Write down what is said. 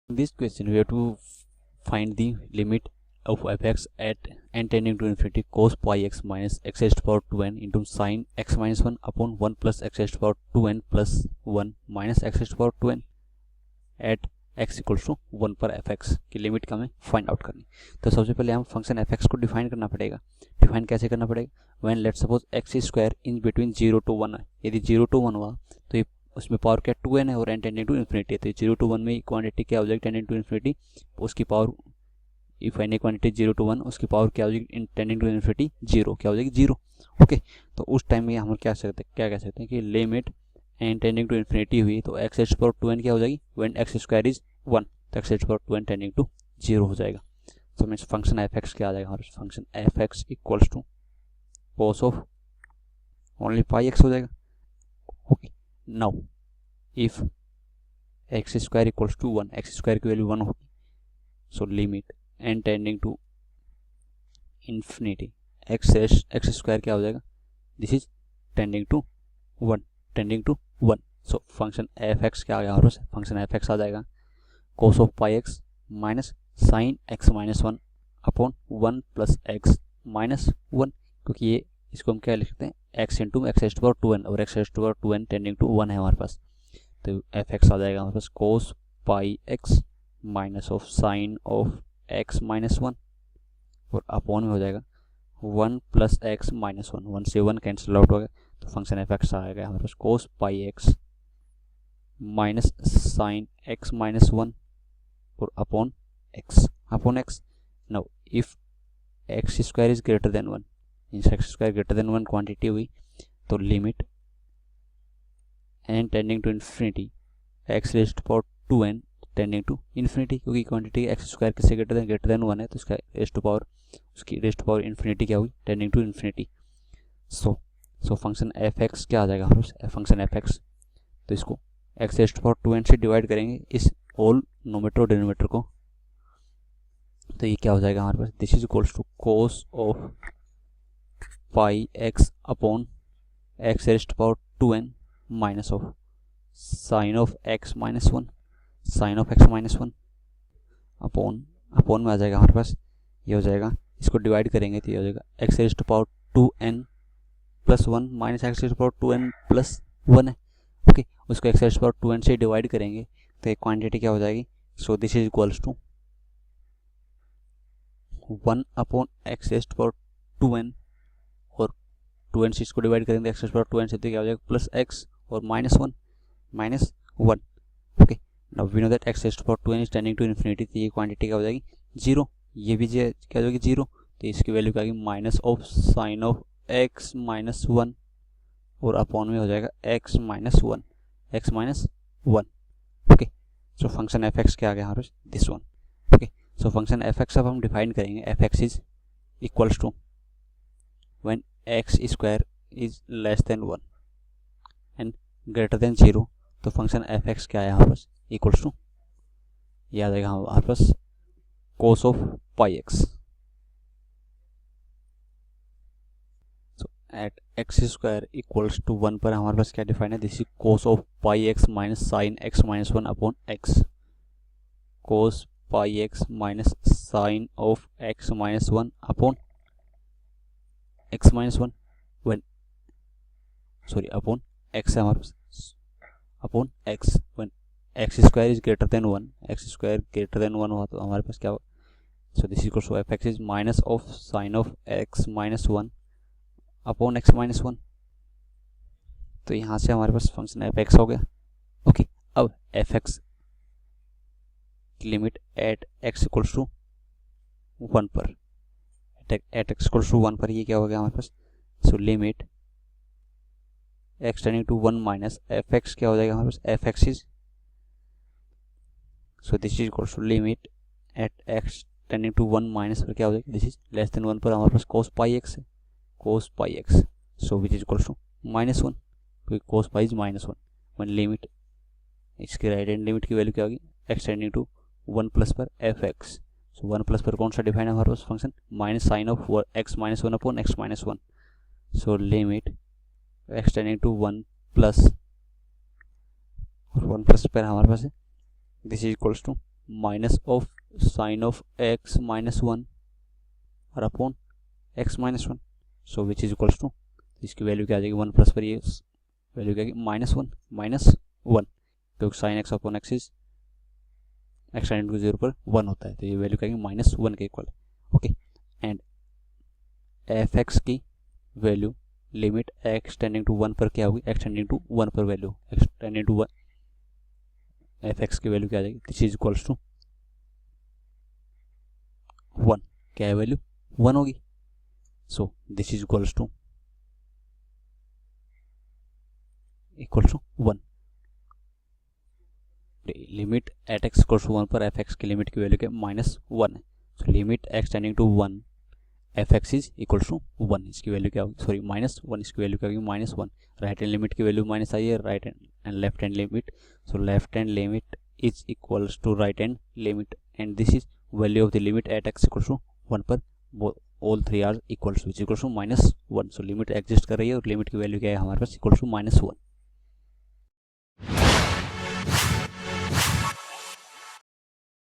In this question, we have to find the limit of fx at n tending to infinity cos pi x minus x raised to power 2n into sin x minus 1 upon 1 plus x raised to power 2n plus 1 minus x raised to power 2n at x equals to 1 पर fx की limit का हमें find out करनी। तो सबसे पहले हम function fx को डिफाइन करना पड़ेगा। डिफाइन कैसे करना पड़ेगा? When let's suppose x square in between 0 to 1 है। यदि 0 to 1 हुआ तो ये उसमें पावर क्या 2n है और n टेंडिंग टू इन्फिनिटी है। तो 0 to 1 में क्वांटिटी क्या हो जाएगी? टेंडिंग टू इन्फिनिटी, उसकी power if any quantity 0 to 1 उसकी पावर क्या हो जाएगी? टेंडिंग टू इन्फिनिटी 0 क्या हो जाएगी? 0। ओके, तो उस टाइम में हम क्या कह सकते हैं कि limit n tending to infinity हुई तो x raised to power 2n क्या हो जाएगी? व्हेन x स्क्वायर इज 1 तो x raised to power 2n tending to 0 हो जाएगा। तो मीन्स फंक्शन fx क्या आ जाएगा? हमारे function fx equals to cos of only pi x हो जाएगा। Okay, now if x square equals to 1, x square की वैल्यू 1 होगी, so limit n tending to infinity x square क्या हो जाएगा? This is tending to 1, tending to 1। So function fx क्या आ गया? हमारे फंक्शन fx आ जाएगा cos of pi x minus sine x minus 1 upon 1 plus x minus 1, क्योंकि ये इसको हम क्या लिख सकते हैं? x into x raised to power 2n और x raised to power 2n tending to 1 है हमारे पास। तो fx आ जाएगा हमारे पास cos pi x minus of sine of x minus 1 और अपॉन में हो जाएगा 1 प्लस x माइनस 1, 1 से 1 कैंसिल आउट हो गया। तो फंक्शन fx आ गया हमारे पास cos पाई x minus sine x minus 1 और upon x। Now if x square is greater than 1, means x square greater than 1 quantity हुई तो limit n tending to infinity x raised to power 2n tending to infinity, क्योंकि quantity x square किससे greater than 1 है तो इसका raised to power infinity क्या होगी? Tending to infinity. So function fx क्या आ जाएगा हमारे? फंक्शन fx तो इसको x raised to power 2n से डिवाइड करेंगे इस होल नोमेटर और डिनोमिनेटर को, तो ये क्या हो जाएगा हमारे पास? This is equals to cos of pi x upon x raised to power 2n minus of sine of x minus 1 upon में आ जाएगा हमारे पास, ये हो जाएगा, इसको डिवाइड करेंगे तो ये हो जाएगा x raised to power 2n plus 1 minus x raised to power 2n plus 1 है। ओके, उसको x raised to power 2n से डिवाइड करेंगे तो एक क्वांटिटी क्या हो जाएगी? So this is equals to 1 upon x raised to power 2n और 2n से इसको डिवाइड करेंगे x raised to power 2n से तो क्या हो जाएगा? प्लस x और minus 1। Okay, now we know that x raised to power 2n is tending to infinity, तो ये क्वांटिटी क्या हो जाएगी? 0। ये भी क्या हो जाएगी? 0। तो इसकी वैल्यू क्या आएगी? Minus of sine of x minus 1 और अपॉन में हो जाएगा x minus 1। Okay, so function fx क्या आ गया हमारे? This one. Okay, so function fx अब हम डिफाइन करेंगे fx is equals to when x square is less than 1 and greater than 0, तो फंक्शन fx क्या है हमारे पास? इक्वल्स टू ये आ जाएगा हमारे पास cos of pi x। So at x square equals to 1 पर हमारे पास क्या डिफाइन है? This is cos of pi x minus sine x minus 1 upon x। cos pi x minus sine of x minus 1 upon x minus 1 upon x है हमारे पास, upon x when x square is greater than 1, x square greater than 1 हुआ तो हमारे पास क्या होगा? So this equals to fx is minus of sine of x minus 1 upon x minus 1। तो यहाँ से हमारे पास फंक्शन fx हो गया। ओके, अब fx limit at x equals to 1 पर, एट x इक्वल्स टू 1 पर ये क्या हो गया हमारे पास? So limit x tending to 1 minus fx क्या हो जाएगा हमारे पास? fx is, so this is equals to limit at x tending to 1 minus पर क्या हो जाएगा? दिस इज लेस देन 1 पर हमारे पास cos पाई x है, cos pi x, so which is equals to minus 1, क्योंकि cos pi is minus 1 when limit, इसकी राइट हैंड लिमिट की वैल्यू क्या होगी? x टेंडिंग टू 1 प्लस पर fx। सो 1 प्लस पर कौन सा डिफाइन है हमारे पास function? Minus sine of x minus 1 upon x minus 1। So limit x tending to 1 plus और 1 प्लस पर हमारे पास है this is equals to minus of sine of x minus 1 और upon x minus 1, so which is equals to, इसकी value क्या आ जाएगी 1 प्लस पर ये वैल्यू क्या आएगी माइनस 1 क्योंकि sine x upon x is x tending to 0 पर 1 होता है, तो ये वैल्यू क्या आएगी -1 के इक्वल है। ओके, एंड f(x) की value limit x tending to 1 पर क्या होगी, x टेंडिंग टू 1 पर value x tending to 1 f(x) की वैल्यू क्या आ जाएगी, दिस इज इक्वल्स टू 1, क्या है वैल्यू 1 होगी, so this is equals to 1। Limit at x equals to 1 पर f(x) की लिमिट की वैल्यू क्या -1 है, so limit x tending to 1 f(x) is equals to 1, इसकी वैल्यू क्या होगी, सॉरी -1, इसकी वैल्यू क्या होगी -1। राइट हैंड लिमिट की वैल्यू माइनस आई है, right hand and left hand limit, so left hand limit is equals to right hand limit and this is value of the limit at x equals to 1 पर all three are equals to -1, so limit exist कर रही है और limit की value क्या है हमारे पास equals to -1।